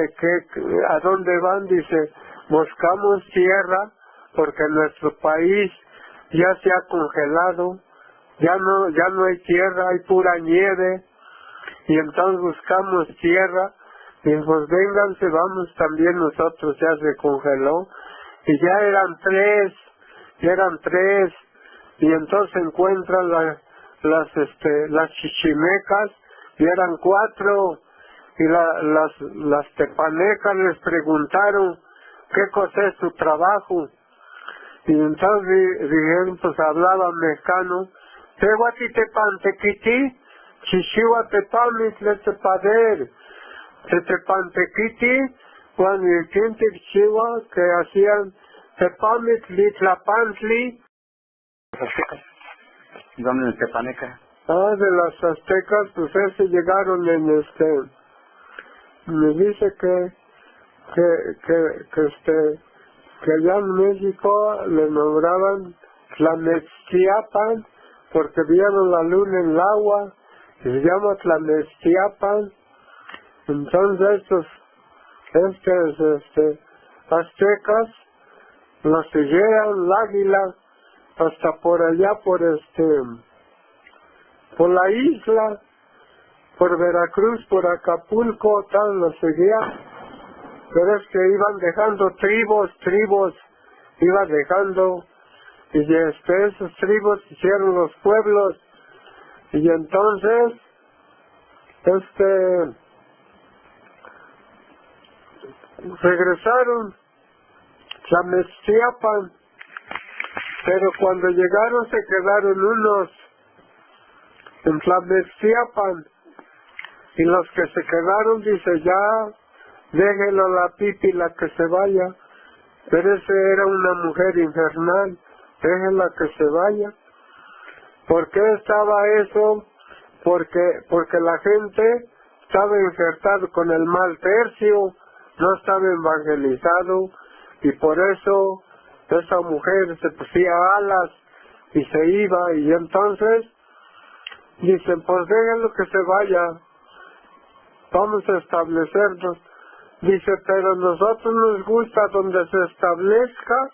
dice, ¿a dónde van? Dice, buscamos tierra porque nuestro país ya se ha congelado, ya no hay tierra, hay pura nieve, y entonces buscamos tierra, y pues vénganse, vamos también nosotros, ya se congeló, y ya eran tres, y entonces encuentran las chichimecas, y eran 4, y las tepanecas les preguntaron qué cosa es su trabajo, y entonces dijeron, pues hablaban mexicano, Tehuatitepantequiti, Chichihuatepamit letepader, Tetepantequiti, cuando el Chihuahua que hacían Tepamit litlapantli. ¿Dónde en Tepaneca? De las aztecas, pues ese llegaron me dice que allá en México le nombraban Tlameztiapan, porque vieron la luna en el agua, y se llama Tlameztiapan. Entonces estos aztecas los siguieron el águila hasta por allá, por la isla, por Veracruz, por Acapulco, tal, los seguían, pero es que iban dejando tribus, iban dejando, y esas tribus hicieron los pueblos, y entonces regresaron a Meztiapan, pero cuando llegaron se quedaron unos en Tlameztiapan, y los que se quedaron dice, ya déjenlo a la pípila que se vaya, pero esa era una mujer infernal, déjenla que se vaya. ¿Por qué estaba eso? Porque la gente estaba infectada con el mal tercio, no estaba evangelizado, y por eso esa mujer se pusía alas y se iba, y entonces dicen, pues déjenlo que se vaya, vamos a establecernos. Dice, pero a nosotros nos gusta donde se establezca,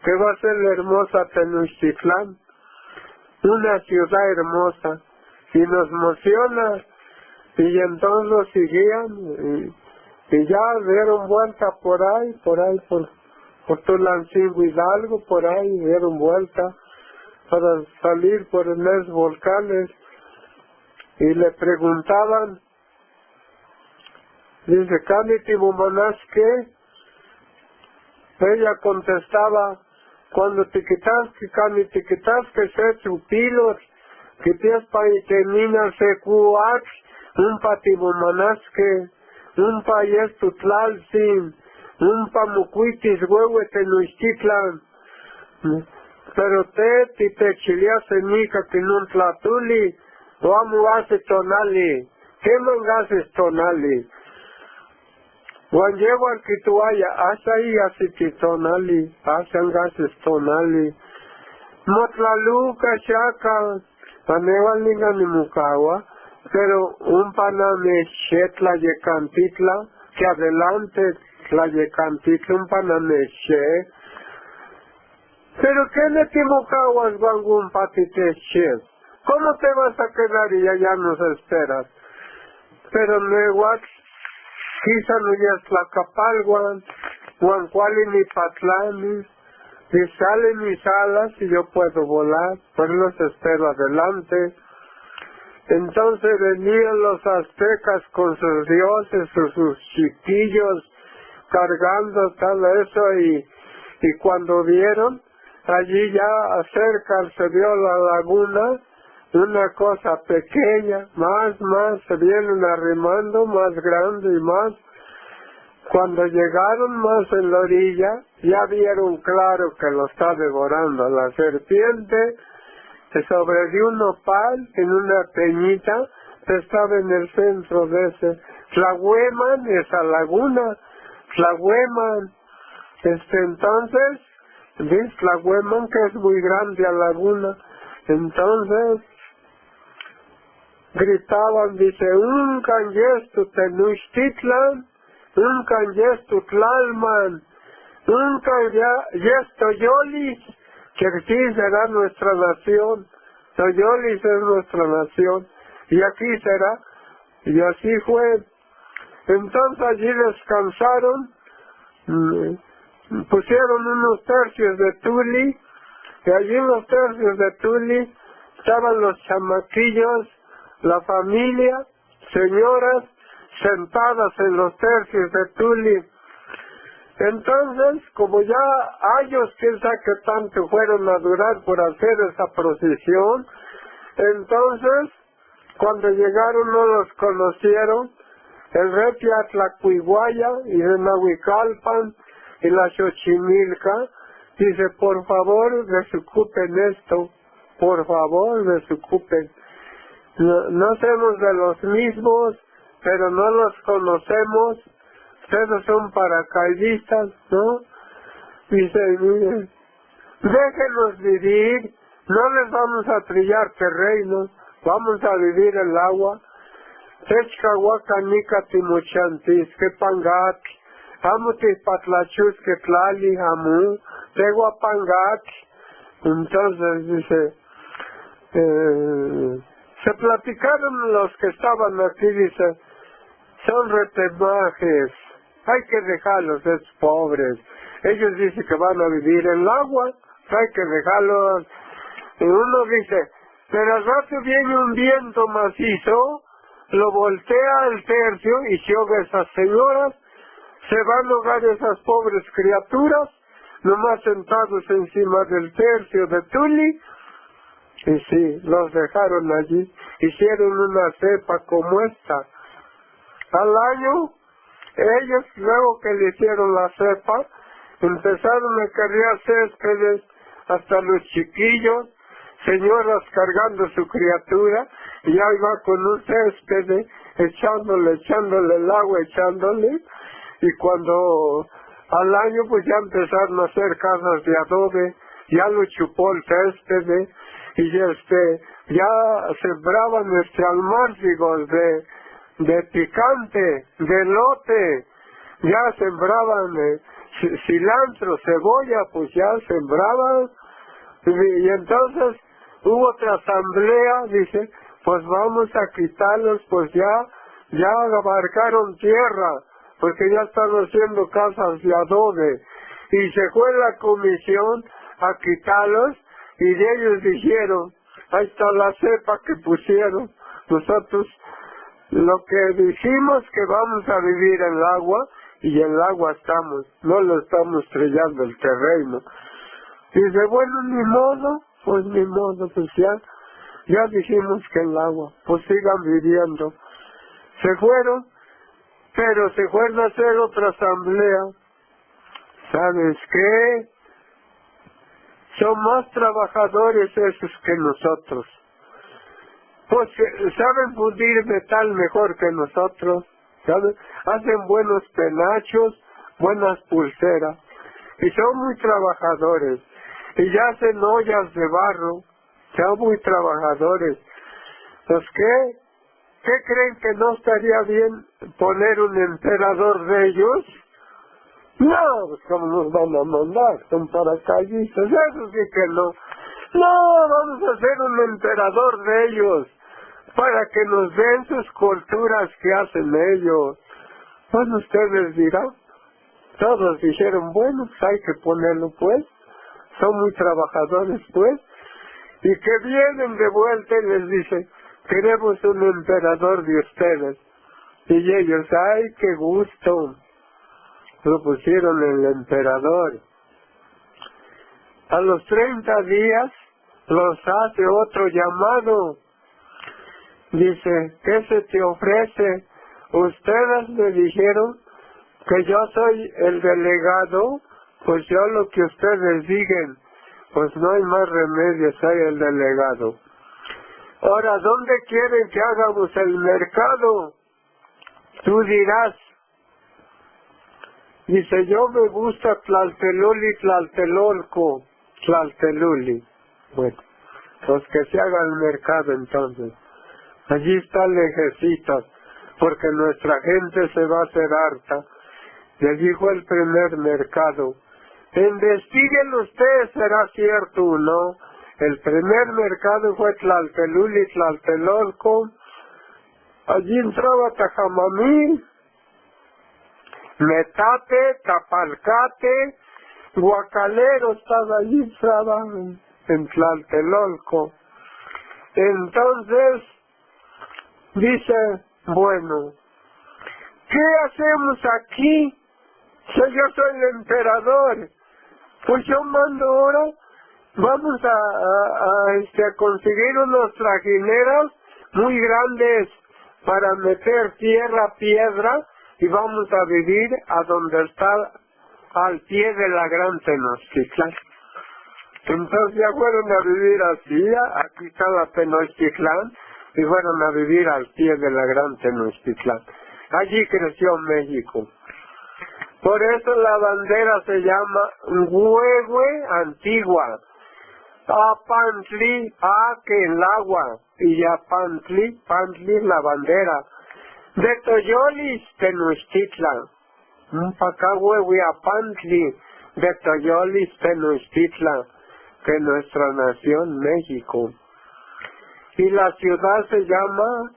que va a ser la hermosa Tenochtitlán, una ciudad hermosa, y nos emociona, y entonces lo seguían, y ya dieron vuelta por Tulancingo Hidalgo, por ahí dieron vuelta para salir por los volcanes, y le preguntaban, dice, ¿qué? Ella contestaba, cuando te quitaste se chupilos, que tienes pa y termina se cuach, un patibumanasque, un payes tutlalsin, un pamucuitis huehue Tenochtitlan, pero te chilias en mica que nun tlatuli, o amuase tonali, ¿qué mangases tonali? Juan llego al Kituaya, hasta ahí así tonali, hasta angases tonali. Motlaluca, chaca, paneval ni mucawa, pero un panameche tlayecantitla, que adelante tlayecantitla, un panameche. Pero ¿qué le timucawas vangun patiteche? ¿Cómo te vas a quedar y allá nos esperas? Pero luego quizá no ya Tlacapalguan, Huancuali ni Patlani, y salen mis alas y yo puedo volar, pues los espero adelante. Entonces venían los aztecas con sus dioses, sus chiquillos, cargando tal eso, y cuando vieron, allí ya cerca se vio la laguna, una cosa pequeña, más, se vienen arrimando, más grande y más. Cuando llegaron más en la orilla, ya vieron claro que lo está devorando la serpiente, que sobre un nopal, en una peñita, estaba en el centro de ese Tlahueman, esa laguna, Tlahueman. Entonces, ¿ves? Tlahueman, que es muy grande la laguna. Entonces, gritaban, dice, un canyesto Tenochtitlan, uncan yestu tlalman, uncan yesto yolis, que sí será nuestra nación. Toyolis es nuestra nación, y aquí será, y así fue. Entonces allí descansaron, pusieron unos tercios de tuli, y allí en los tercios de tuli estaban los chamaquillos, la familia, señoras, sentadas en los tercios de tuli. Entonces, como ya años, quién sabe qué tanto fueron a durar por hacer esa procesión, entonces, cuando llegaron no los conocieron, el rey Tlacuiguaya y de Nahuicalpan y la Xochimilca, dice, por favor, desocupen esto, por favor, desocupen. No somos de los mismos, pero no los conocemos. Ustedes son paracaidistas, ¿no? Dice, miren, déjenos vivir, no les vamos a trillar terreno, vamos a vivir el agua. Techcahuacanica timuchantis, que pangat, amutis patlachus que tlali, amu, teguapangat. Entonces dice, se platicaron los que estaban aquí, dice, son retemajes, hay que dejarlos, es pobres. Ellos dicen que van a vivir en el agua, hay que dejarlos. Y uno dice, pero al rato viene un viento macizo, lo voltea el tercio y se ahoga esas señoras, se van a ahogar esas pobres criaturas, nomás sentados encima del tercio de tuli. Y sí, los dejaron allí, hicieron una cepa como esta. Al año, ellos, luego que le hicieron la cepa, empezaron a cargar céspedes hasta los chiquillos, señoras cargando su criatura, y ya iba con un césped, echándole el agua, y cuando al año pues ya empezaron a hacer casas de adobe, ya lo chupó el césped, y ya sembraban almárcigos de picante, de elote, ya sembraban cilantro, cebolla, pues ya sembraban, y entonces hubo otra asamblea, dice, pues vamos a quitarlos, pues ya abarcaron tierra, porque ya están haciendo casas de adobe, y se fue la comisión a quitarlos, y de ellos dijeron, ahí está la cepa que pusieron, nosotros lo que dijimos que vamos a vivir en el agua, y en el agua estamos, no lo estamos estrellando el terreno. Dice, bueno, ni modo, pues ya dijimos que en el agua, pues sigan viviendo. Se fueron, pero se fueron a hacer otra asamblea. ¿Sabes qué? Son más trabajadores esos que nosotros. Pues saben fundir metal mejor que nosotros, ¿saben? Hacen buenos penachos, buenas pulseras, y son muy trabajadores, y ya hacen ollas de barro, son muy trabajadores. Pues ¿qué creen que no estaría bien poner un emperador de ellos? No, pues ¿cómo nos van a mandar? Son paracaidistas, eso sí que no. No, vamos a hacer un emperador de ellos, para que nos den sus culturas que hacen ellos. Bueno, ustedes dirán, todos dijeron, bueno, pues hay que ponerlo pues, son muy trabajadores pues, y que vienen de vuelta y les dicen, queremos un emperador de ustedes. Y ellos, ay, qué gusto, lo pusieron el emperador. A los 30 días los hace otro llamado. Dice, ¿qué se te ofrece? Ustedes me dijeron que yo soy el delegado, pues yo lo que ustedes digan, pues no hay más remedio, soy el delegado. Ahora, ¿dónde quieren que hagamos el mercado? Tú dirás. Dice, yo me gusta Tlalteluli, Tlaltelolco, Tlalteluli. Bueno, pues que se haga el mercado entonces. Allí está lejecitos, porque nuestra gente se va a hacer harta. les dijo el primer mercado, investiguen ustedes, será cierto o no. El primer mercado fue Tlalteluli, Tlaltelolco. Allí entraba Tajamamí, Metate, Tapalcate, Guacalero estaba allí, estaba en Tlaltelolco. Entonces, dice, bueno, ¿qué hacemos aquí? Si yo soy el emperador, pues yo mando ahora, vamos a conseguir unos trajineros muy grandes para meter tierra, piedra, y vamos a vivir a donde está, al pie de la gran Tenochtitlán. Entonces ya fueron a vivir así, aquí está la Tenochtitlán, y fueron a vivir al pie de la gran Tenochtitlán. Allí creció México. Por eso la bandera se llama Huehue Antigua. Apantli, que el agua, y Apantli, Pantli la bandera. De Toyolis, Tenochtitlan. Pacá Huehue Apantli, de Toyolis, Tenochtitlan, que es nuestra nación, México. Y la ciudad se llama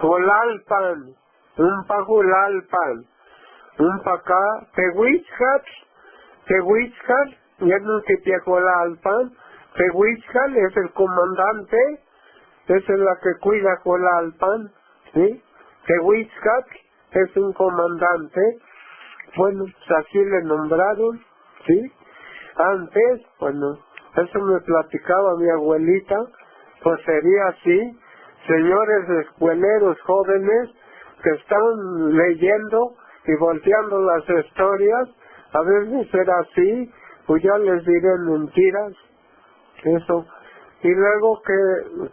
Jolalpan, Julalpan. Pacá Tehuitzcal, y en un Jolalpan. Tehuitzcal es el comandante, esa es la que cuida Jolalpan, ¿sí? Tehuitzcal es un comandante, bueno, pues así le nombraron, ¿sí? Antes, bueno, eso me platicaba mi abuelita, pues sería así, señores escueleros jóvenes que están leyendo y volteando las historias, a veces era así, pues ya les diré mentiras, eso. Y luego que